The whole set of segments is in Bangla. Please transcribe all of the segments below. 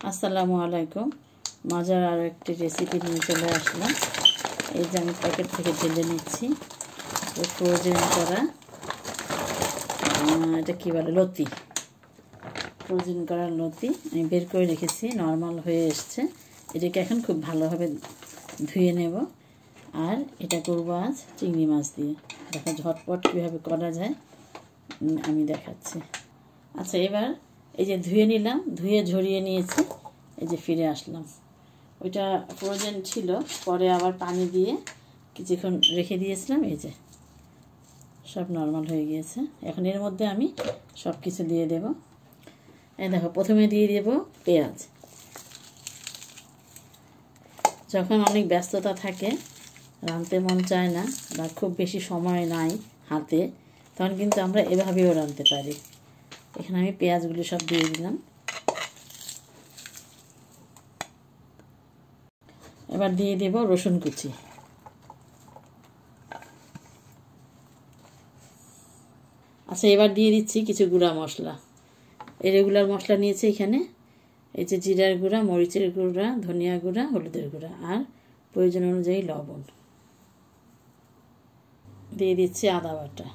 আসসালামু আলাইকুম। মজার আর একটি রেসিপি নিয়ে চলে আসলাম। এই যে আমি প্যাকেট থেকে ঢেলে নিচ্ছি ফ্রোজেন করা, এটা কী বলে, লতি। ফ্রোজেন করা লতি আমি বের করে রেখেছি, নর্মাল হয়ে এসছে। এটাকে এখন খুব ভালোভাবে ধুয়ে নেব। আর এটা করবো আজ চিংড়ি মাছ দিয়ে। দেখো ঝটপট কীভাবে করা যায় আমি দেখাচ্ছি। আচ্ছা, এবার এই যে ধুয়ে নিলাম, ধুয়ে ঝরিয়ে নিয়েছি। এই যে ফিরে আসলাম, ওইটা ফ্রোজেন ছিল, পরে আবার পানি দিয়ে কিছুক্ষণ রেখে দিয়েছিলাম। এই যে সব নর্মাল হয়ে গিয়েছে। এখন এর মধ্যে আমি সব কিছু দিয়ে দেব। এই দেখো, প্রথমে দিয়ে দেব পেঁয়াজ। যখন অনেক ব্যস্ততা থাকে, রাঁধতে মন চায় না বা খুব বেশি সময় নাই হাতে, তখন কিন্তু আমরা এভাবেও রাঁধতে পারি। এখানে আমি পেঁয়াজগুলো সব দিয়ে দিলাম। এবার দিয়ে দেব রসুন কুচি। আচ্ছা, এবার দিয়ে দিচ্ছি কিছু গুঁড়া মশলা। এই রেগুলার মশলা নিয়েছি এখানে। এই যে জিরার গুঁড়া, মরিচের গুঁড়া, ধনিয়া গুঁড়া, হলুদের গুঁড়া আর প্রয়োজন অনুযায়ী লবণ। দিয়ে দিচ্ছি আদা বাটা।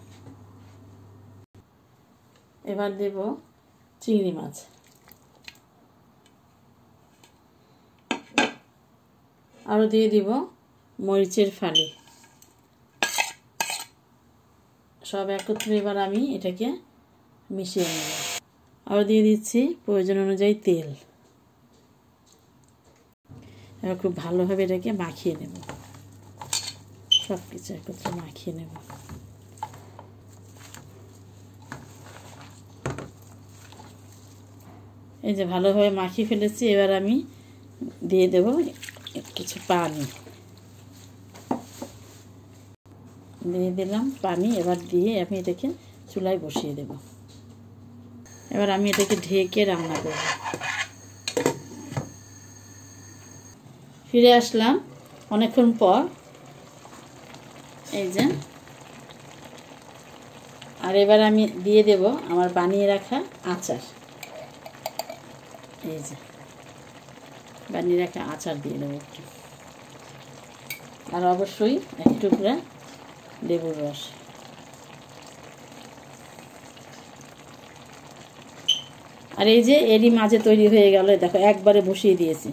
এবার দেব চিংড়ি মাছ। আরও দিয়ে দিব মরিচের ফালি। সব একত্রে এবার আমি এটাকে মিশিয়ে নেব। আরও দিয়ে দিচ্ছি প্রয়োজন অনুযায়ী তেল। এবার খুব ভালোভাবে এটাকে মাখিয়ে নেব, সব কিছু একত্রে মাখিয়ে নেব। এই যে ভালোভাবে মাখিয়ে ফেলেছি। এবার আমি দিয়ে দেব কিছু পানি। দিয়ে দিলাম পানি। এবার দিয়ে আমি এটাকে চুলায় বসিয়ে দেব। এবার আমি এটাকে ঢেকে রান্না করব। ফিরে আসলাম অনেকক্ষণ পর। এই যে, আর এবার আমি দিয়ে দেব আমার বানিয়ে রাখা আচার। এই যে বানিয়ে রাখা আচার দিয়ে দেবো একটু, আর অবশ্যই এক টুকরা লেবুর রস। আর এই যে এরই মাঝে তৈরি হয়ে গেল। দেখো, একবারে বসিয়ে দিয়েছি।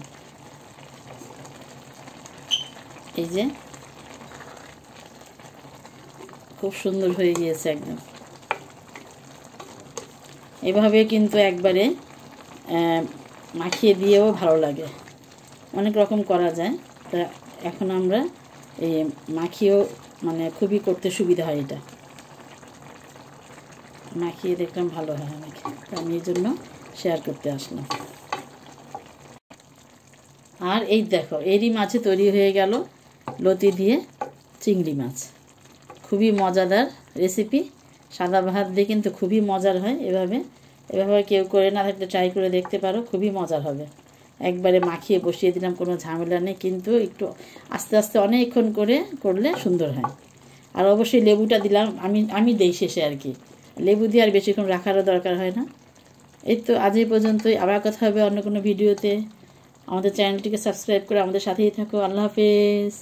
এই যে খুব সুন্দর হয়ে গিয়েছে একদম। এভাবে কিন্তু একবারে মাখিয়ে দিয়েও ভালো লাগে, অনেক রকম করা যায়। তা এখন আমরা এই মাখিয়েও খুবই করতে সুবিধা হয়। এটা মাখিয়ে দেখলাম ভালো হয় অনেক, তো আমি এই জন্য শেয়ার করতে আসলাম। আর এই দেখো, এরই মাঝে তৈরি হয়ে গেল লতি দিয়ে চিংড়ি মাছ। খুবই মজাদার রেসিপি। সাদা ভাত দিয়ে কিন্তু খুবই মজার হয়। এভাবে কেউ করে না থাকলে ট্রাই করে দেখতে পারো, খুবই মজার হবে। একবারে মাখিয়ে বসিয়ে দিলাম, কোনো ঝামেলা নেই। কিন্তু একটু আস্তে আস্তে অনেকক্ষণ করলে সুন্দর হয়। আর অবশ্যই লেবুটা দিলাম, আমি দেই শেষে আর কি। লেবু দিয়ে আর বেশিক্ষণ রাখারও দরকার হয় না। এই তো আজ এই পর্যন্তই। আবার কথা হবে অন্য কোনো ভিডিওতে। আমাদের চ্যানেলটিকে সাবস্ক্রাইব করে আমাদের সাথেই থাকো। আল্লাহ হাফেজ।